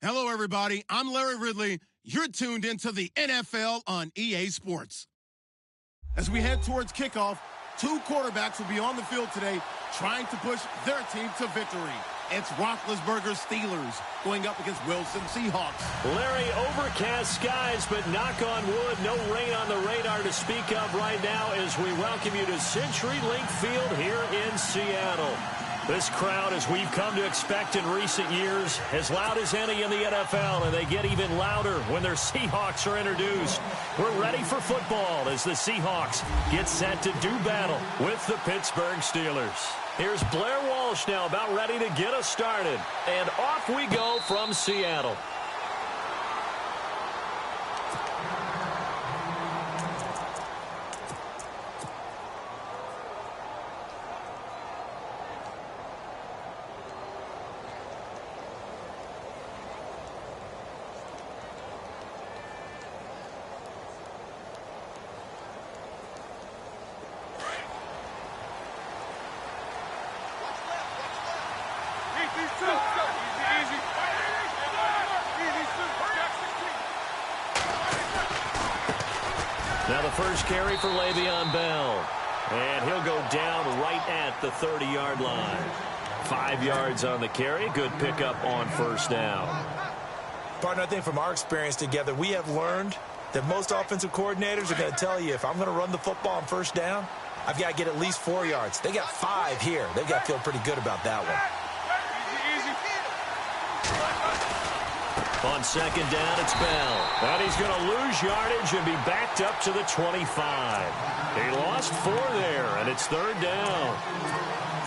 Hello, everybody. I'm Larry Ridley. You're tuned into the NFL on EA Sports. As we head towards kickoff, two quarterbacks will be on the field today trying to push their team to victory. It's Roethlisberger's Steelers going up against Wilson Seahawks. Larry, overcast skies, but knock on wood, no rain on the radar to speak of right now as we welcome you to CenturyLink Field here in Seattle. This crowd, as we've come to expect in recent years, as loud as any in the NFL, and they get even louder when their Seahawks are introduced. We're ready for football as the Seahawks get set to do battle with the Pittsburgh Steelers. Here's Blair Walsh now about ready to get us started. And off we go from Seattle. Now the first carry for Le'Veon Bell. And he'll go down right at the 30-yard line. 5 yards on the carry. Good pickup on first down. Partner, I think from our experience together, we have learned that most offensive coordinators are going to tell you, if I'm going to run the football on first down, I've got to get at least 4 yards. They got 5 here. They've got to feel pretty good about that one. On second down, it's Bell. And he's going to lose yardage and be backed up to the 25. He lost 4 there, and it's third down.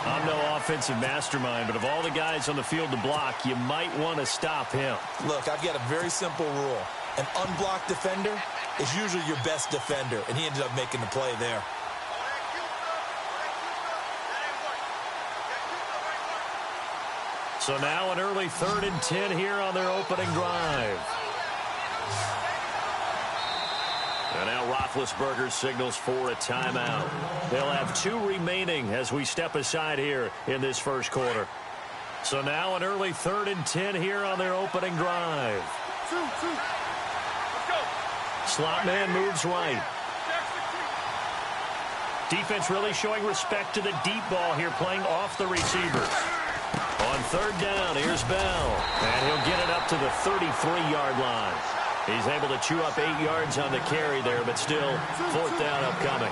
I'm no offensive mastermind, but of all the guys on the field to block, you might want to stop him. Look, I've got a very simple rule. An unblocked defender is usually your best defender, and he ended up making the play there. So now an early 3rd and 10 here on their opening drive. And now Roethlisberger signals for a timeout. They'll have 2 remaining as we step aside here in this first quarter. So now an early 3rd and 10 here on their opening drive. Let's go. Slot man moves right. Defense really showing respect to the deep ball here, playing off the receivers. On third down, here's Bell. And he'll get it up to the 33-yard line. He's able to chew up 8 yards on the carry there, but still, 4th down upcoming.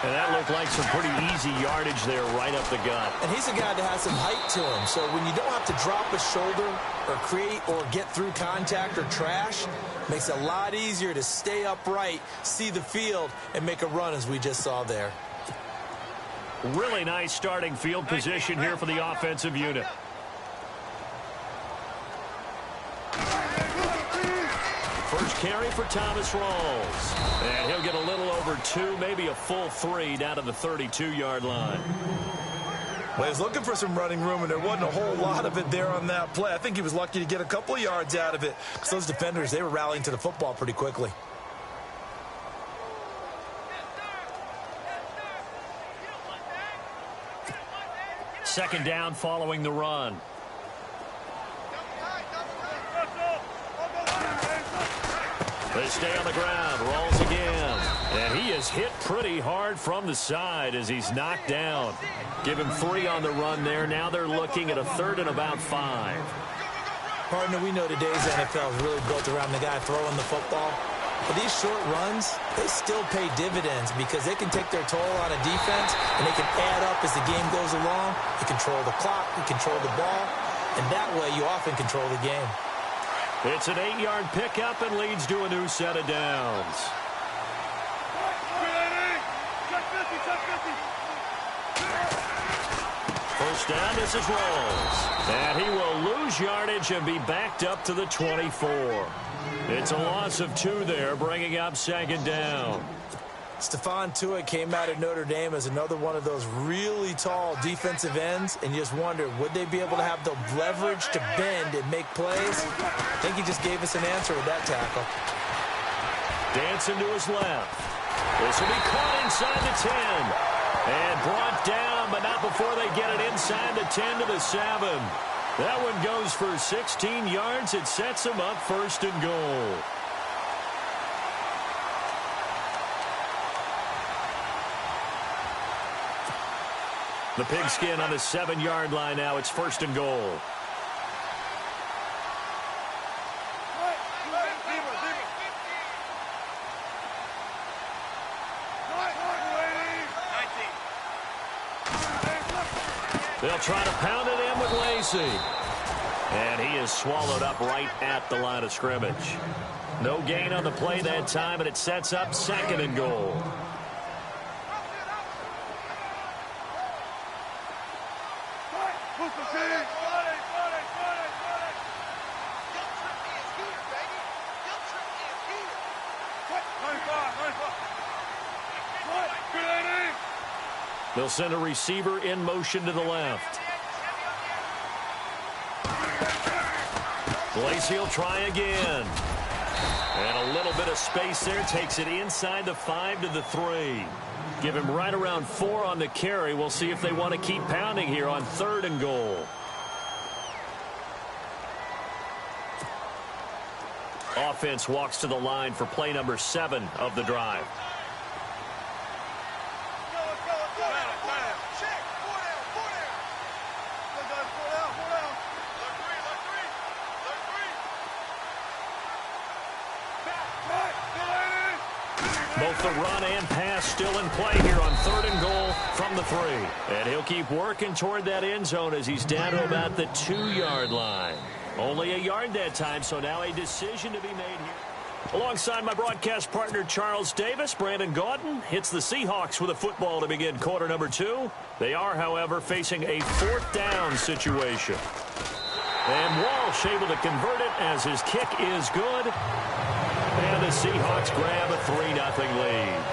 And that looked like some pretty easy yardage there right up the gut. And he's a guy that has some height to him, so when you don't have to drop a shoulder or create or get through contact or trash, makes it a lot easier to stay upright, see the field, and make a run as we just saw there. Really nice starting field position here for the offensive unit. First carry for Thomas Rawls. And he'll get a little over 2, maybe a full 3 down to the 32-yard line. Well, he was looking for some running room, and there wasn't a whole lot of it there on that play. I think he was lucky to get a couple of yards out of it, because those defenders, they were rallying to the football pretty quickly. Second down following the run. They stay on the ground. Rolls again. And he is hit pretty hard from the side as he's knocked down. Give him 3 on the run there. Now they're looking at a 3rd and about 5. Partner, we know today's NFL is really built around the guy throwing the football. But these short runs, they still pay dividends because they can take their toll on a defense and they can add up as the game goes along. You control the clock, you control the ball, and that way you often control the game. It's an 8-yard pickup and leads to a new set of downs. First down, this is Rawls. And he will lose yardage and be backed up to the 24. It's a loss of 2 there, bringing up second down. Stephon Tuitt came out of Notre Dame as another one of those really tall defensive ends, and you just wonder, would they be able to have the leverage to bend and make plays? I think he just gave us an answer with that tackle. Dancing to his left. This will be caught inside the 10. And brought down, but not before they get it inside the 10 to the 7. That one goes for 16 yards. It sets him up 1st and goal. The pigskin on the 7-yard line now. It's 1st and goal. They'll try to pound it in with Lacey. And he is swallowed up right at the line of scrimmage. No gain on the play that time, and it sets up 2nd and goal. They'll send a receiver in motion to the left. Lacey will try again. And a little bit of space there. Takes it inside the 5 to the 3. Give him right around 4 on the carry. We'll see if they want to keep pounding here on 3rd and goal. Offense walks to the line for play number 7 of the drive. Both the run and pass still in play here on 3rd and goal from the 3. And he'll keep working toward that end zone as he's down to about the 2-yard line. Only a yard that time, so now a decision to be made here. Alongside my broadcast partner Charles Davis, Brandon Gaudin hits the Seahawks with a football to begin quarter number 2. They are, however, facing a 4th down situation. And Walsh able to convert it as his kick is good. And the Seahawks grab a 3-0 lead.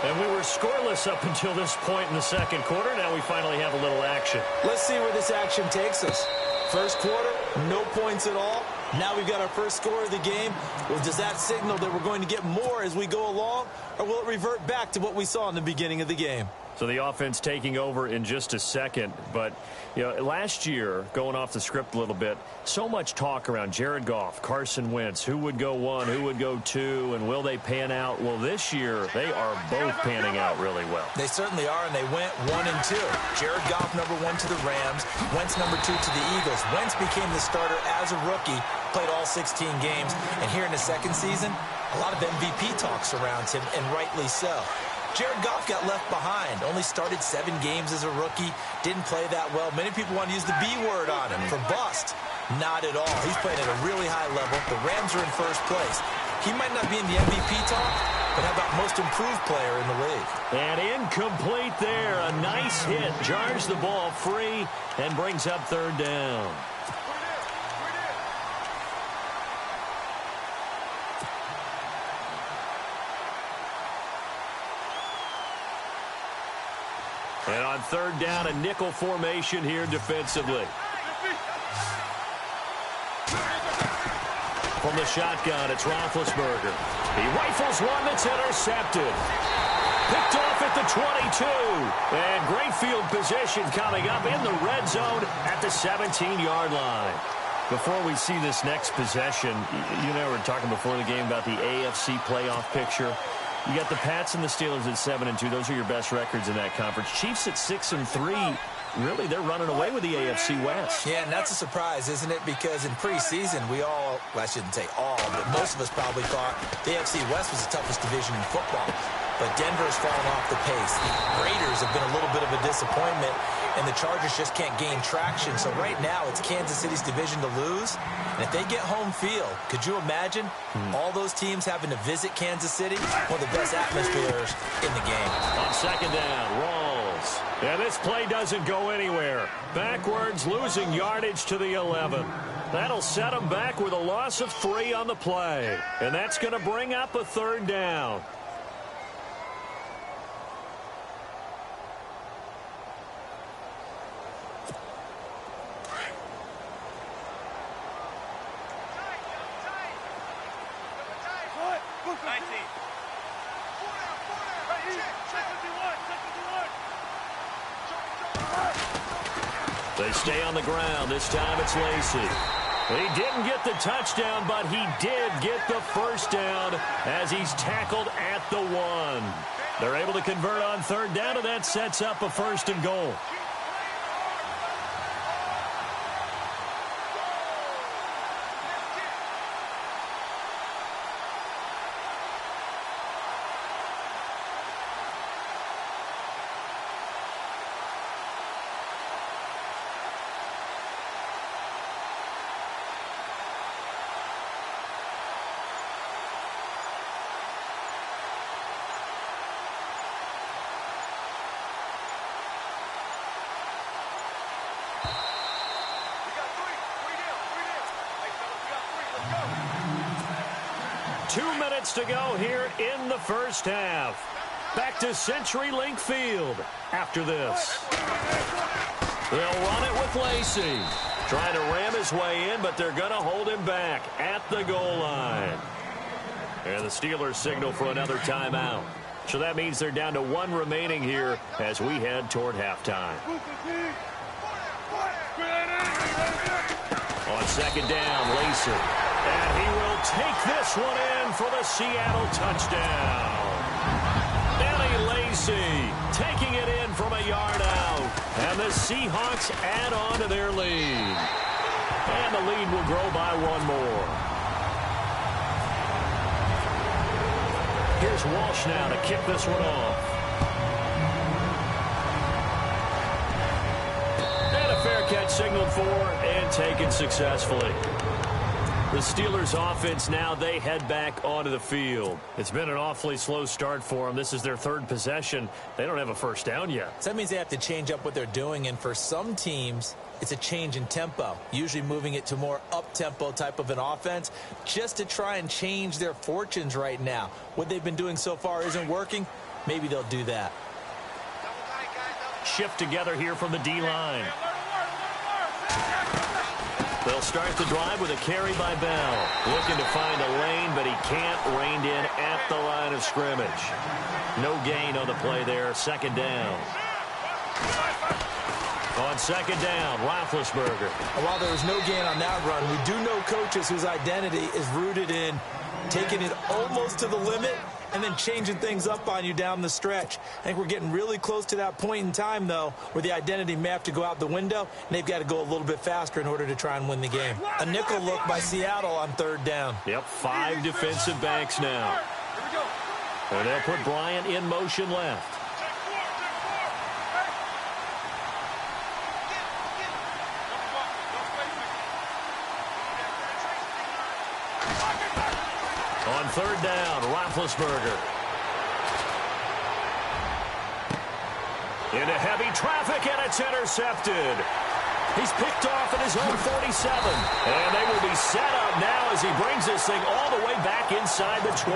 And we were scoreless up until this point in the 2nd quarter. Now we finally have a little action. Let's see where this action takes us. First quarter, no points at all. Now we've got our first score of the game. Well, does that signal that we're going to get more as we go along? Or will it revert back to what we saw in the beginning of the game? So the offense taking over in just a second. But, you know, last year, going off the script a little bit, so much talk around Jared Goff, Carson Wentz, who would go 1, who would go 2, and will they pan out? Well, this year, they are both panning out really well. They certainly are, and they went 1 and 2. Jared Goff, number 1 to the Rams. Wentz, number 2 to the Eagles. Wentz became the starter as a rookie, played all 16 games. And here in his 2nd season, a lot of MVP talk surrounds him, and rightly so. Jared Goff got left behind, only started 7 games as a rookie, didn't play that well. Many people want to use the B word on him for bust. Not at all. He's playing at a really high level. The Rams are in 1st place. He might not be in the MVP talk, but how about most improved player in the league? And incomplete there. A nice hit. Jars the ball free and brings up 3rd down. And on 3rd down, a nickel formation here defensively. From the shotgun, it's Roethlisberger. He rifles one that's intercepted. Picked off at the 22. And great field position coming up in the red zone at the 17-yard line. Before we see this next possession, you and I were talking before the game about the AFC playoff picture. You got the Pats and the Steelers at 7-2. Those are your best records in that conference. Chiefs at 6-3. Really, they're running away with the AFC West. Yeah, and that's a surprise, isn't it? Because in preseason, we all, well, I shouldn't say all, but most of us probably thought the AFC West was the toughest division in football. But Denver's fallen off the pace. The Raiders have been a little bit of a disappointment, and the Chargers just can't gain traction. So right now, it's Kansas City's division to lose. And if they get home field, could you imagine all those teams having to visit Kansas City? One of the best atmospheres in the game. On 2nd down, Rawls. And this play doesn't go anywhere. Backwards, losing yardage to the 11. That'll set them back with a loss of 3 on the play. And that's going to bring up a 3rd down. They stay on the ground. This time it's Lacey. He didn't get the touchdown, but he did get the first down as he's tackled at the 1. They're able to convert on third down, and that sets up a 1st and goal. To go here in the first half. Back to CenturyLink Field after this. They'll run it with Lacey. Trying to ram his way in, but they're going to hold him back at the goal line. And the Steelers signal for another timeout. So that means they're down to 1 remaining here as we head toward halftime. On second down, Lacey. And he will take this one in for the Seattle touchdown. Danny Lacey taking it in from a yard out. And the Seahawks add on to their lead. And the lead will grow by 1 more. Here's Walsh now to kick this one off. And a fair catch signaled for and taken successfully. The Steelers offense now, they head back onto the field. It's been an awfully slow start for them. This is their 3rd possession. They don't have a first down yet. So that means they have to change up what they're doing, and for some teams, it's a change in tempo, usually moving it to more up-tempo type of an offense just to try and change their fortunes right now. What they've been doing so far isn't working. Maybe they'll do that. Shift together here from the D-line. They'll start the drive with a carry by Bell. Looking to find a lane, but he can't. Reined in at the line of scrimmage. No gain on the play there. Second down. On second down, Roethlisberger. While there was no gain on that run, we do know coaches whose identity is rooted in taking it almost to the limit and then changing things up on you down the stretch. I think we're getting really close to that point in time, though, where the identity may have to go out the window, and they've got to go a little bit faster in order to try and win the game. A nickel look by Seattle on third down. Yep, 5 defensive backs now. And they'll put Bryant in motion left. On third down, Roethlisberger. Into heavy traffic, and it's intercepted. He's picked off at his own 47. And they will be set up now as he brings this thing all the way back inside the 20.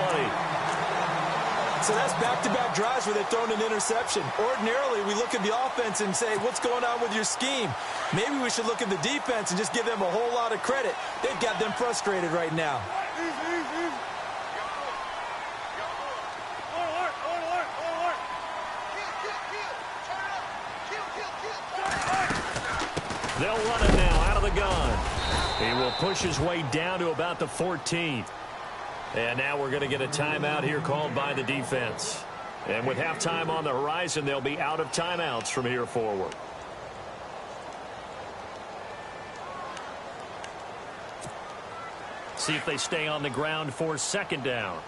So that's back-to-back drives where they've thrown an interception. Ordinarily, we look at the offense and say, what's going on with your scheme? Maybe we should look at the defense and just give them a whole lot of credit. They've got them frustrated right now. They'll run it now out of the gun. He will push his way down to about the 14th. And now we're going to get a timeout here called by the defense. And with halftime on the horizon, they'll be out of timeouts from here forward. See if they stay on the ground for second down.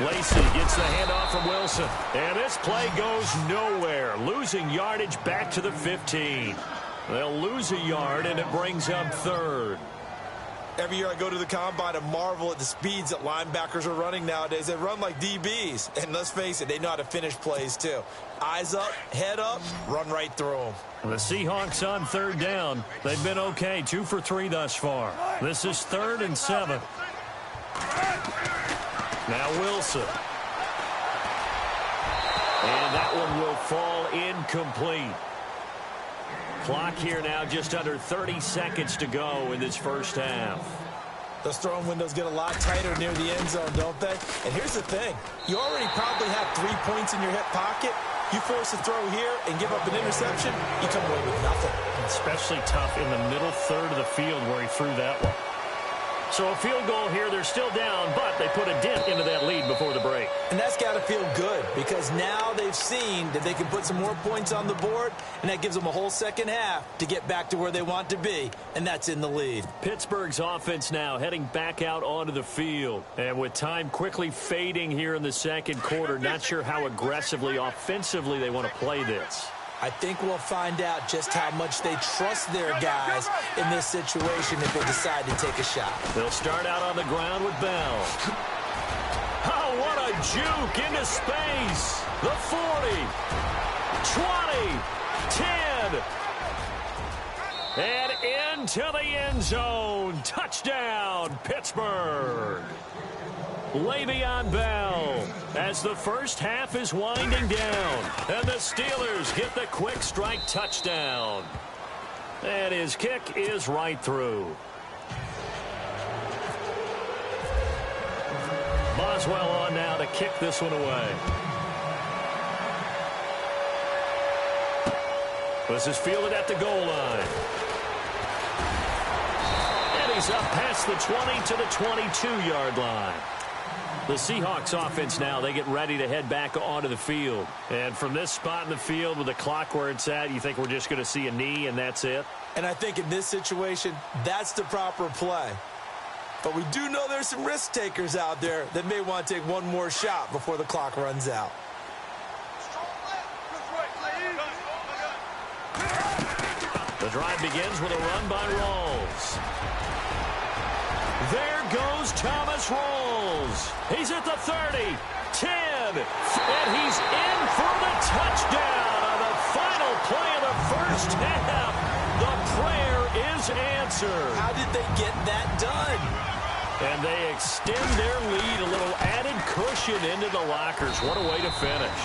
Lacey gets the handoff from Wilson. And this play goes nowhere. Losing yardage back to the 15. They'll lose a yard, and it brings up third. Every year I go to the combine and marvel at the speeds that linebackers are running nowadays. They run like DBs. And let's face it, they know how to finish plays too. Eyes up, head up, run right through them. The Seahawks on third down. They've been okay, 2 for 3 thus far. This is 3rd and 7. Now Wilson. And that one will fall incomplete. Clock here now just under 30 seconds to go in this first half. Those throwing windows get a lot tighter near the end zone, don't they? And here's the thing. You already probably have 3 points in your hip pocket. You force a throw here and give up an interception, you come away with nothing. Especially tough in the middle third of the field where he threw that one. So a field goal here. They're still down, but they put a dent into that lead before the break. And that's got to feel good because now they've seen that they can put some more points on the board, and that gives them a whole second half to get back to where they want to be, and that's in the lead. Pittsburgh's offense now heading back out onto the field. And with time quickly fading here in the second quarter, not sure how aggressively, offensively they want to play this. I think we'll find out just how much they trust their guys in this situation if they decide to take a shot. They'll start out on the ground with Bell. Oh, what a juke into space. The 40, 20, 10, and into the end zone. Touchdown, Pittsburgh. Le'Veon Bell as the first half is winding down. And the Steelers get the quick strike touchdown. And his kick is right through. Boswell on now to kick this one away. This is fielded at the goal line. And he's up past the 20 to the 22-yard line. The Seahawks offense now, they get ready to head back onto the field. And from this spot in the field with the clock where it's at, you think we're just going to see a knee and that's it? And I think in this situation, that's the proper play. But we do know there's some risk takers out there that may want to take one more shot before the clock runs out. The drive begins with a run by Rawls. There goes Thomas Rawls. He's at the 30, 10, and he's in for the touchdown on the final play of the first half. The prayer is answered. How did they get that done? And they extend their lead, a little added cushion into the lockers. What a way to finish.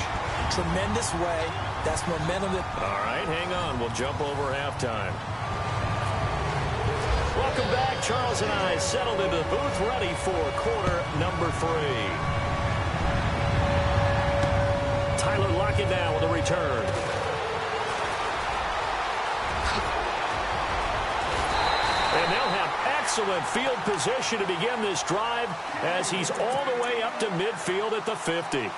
Tremendous way. That's momentum. All right, hang on. We'll jump over halftime. Welcome back. Charles and I settled into the booth, ready for quarter number 3. Tyler Lockett now with a return. And they'll have excellent field position to begin this drive as he's all the way up to midfield at the 50.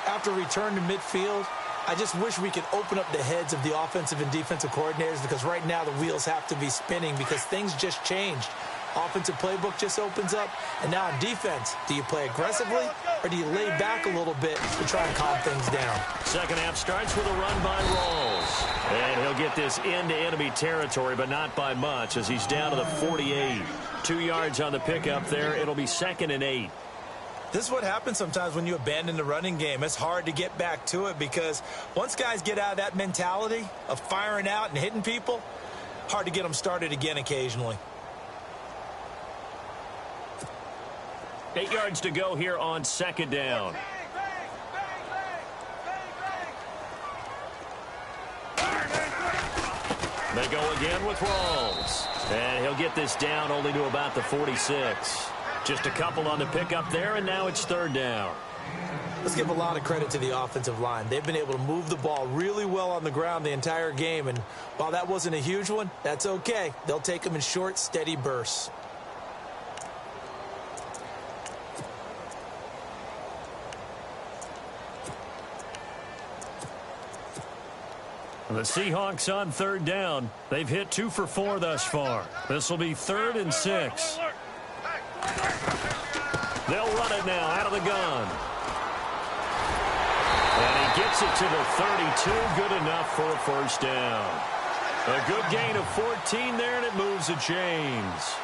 After return to midfield, I just wish we could open up the heads of the offensive and defensive coordinators because right now the wheels have to be spinning because things just changed. Offensive playbook just opens up, and now on defense, do you play aggressively or do you lay back a little bit to try and calm things down? Second half starts with a run by Rawls. And he'll get this into enemy territory, but not by much as he's down to the 48. 2 yards on the pickup there. It'll be 2nd and 8. This is what happens sometimes when you abandon the running game. It's hard to get back to it because once guys get out of that mentality of firing out and hitting people, hard to get them started again occasionally. 8 yards to go here on 2nd down. They go again with Rawls. And he'll get this down only to about the 46. Just a couple on the pickup there, and now it's 3rd down. Let's give a lot of credit to the offensive line. They've been able to move the ball really well on the ground the entire game, and while that wasn't a huge one, that's okay. They'll take them in short, steady bursts. The Seahawks on 3rd down. They've hit 2 for 4 thus far. This will be 3rd and 6. They'll run it now out of the gun. And he gets it to the 32. Good enough for a 1st down. A good gain of 14 there, and it moves the chains.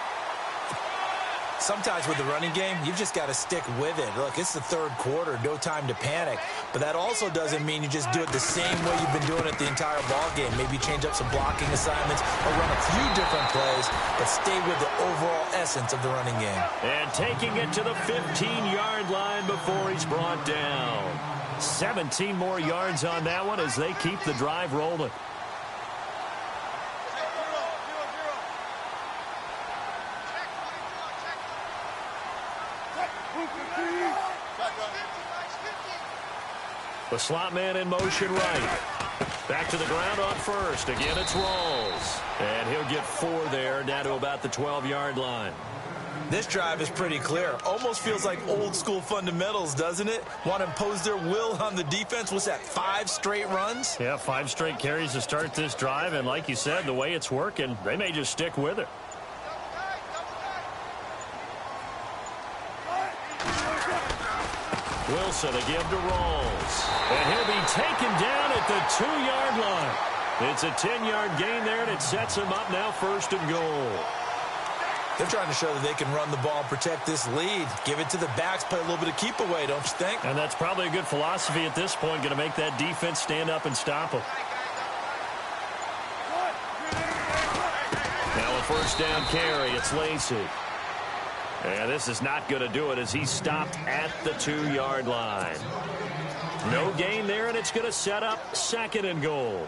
Sometimes with the running game, you've just got to stick with it. Look, it's the 3rd quarter, no time to panic. But that also doesn't mean you just do it the same way you've been doing it the entire ball game. Maybe change up some blocking assignments or run a few different plays, but stay with the overall essence of the running game. And taking it to the 15-yard line before he's brought down. 17 more yards on that one as they keep the drive rolling. The slot man in motion right. Back to the ground on first. Again, it's Rawls. And he'll get 4 there, down to about the 12-yard line. This drive is pretty clear. Almost feels like old-school fundamentals, doesn't it? Want to impose their will on the defense. What's that, 5 straight runs? Yeah, 5 straight carries to start this drive. And like you said, the way it's working, they may just stick with it. Wilson again to Rawls. And he'll be taken down at the 2-yard line. It's a 10-yard gain there, and it sets him up now 1st and goal. They're trying to show that they can run the ball and protect this lead. Give it to the backs, play a little bit of keep away, don't you think? And that's probably a good philosophy at this point, going to make that defense stand up and stop them. Now a 1st down carry, it's Lacey. And this is not going to do it as he's stopped at the 2-yard line. No gain there, and it's going to set up 2nd and goal.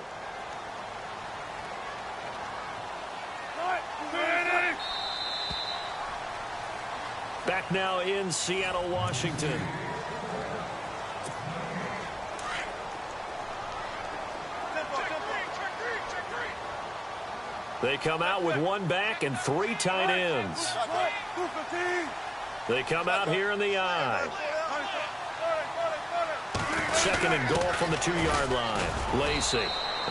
Back now in Seattle, Washington. They come out with 1 back and 3 tight ends. They come out here in the I. 2nd and goal from the 2-yard line. Lacey.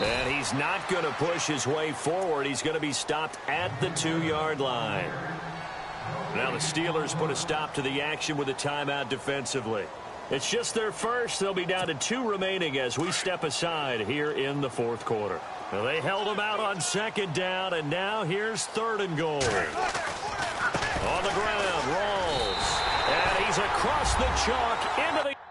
And he's not going to push his way forward. He's going to be stopped at the 2-yard line. Now the Steelers put a stop to the action with a timeout defensively. It's just their first. They'll be down to 2 remaining as we step aside here in the 4th quarter. Now they held him out on 2nd down, and now here's 3rd and goal. On the ground, Rawls. And he's across the chalk into the...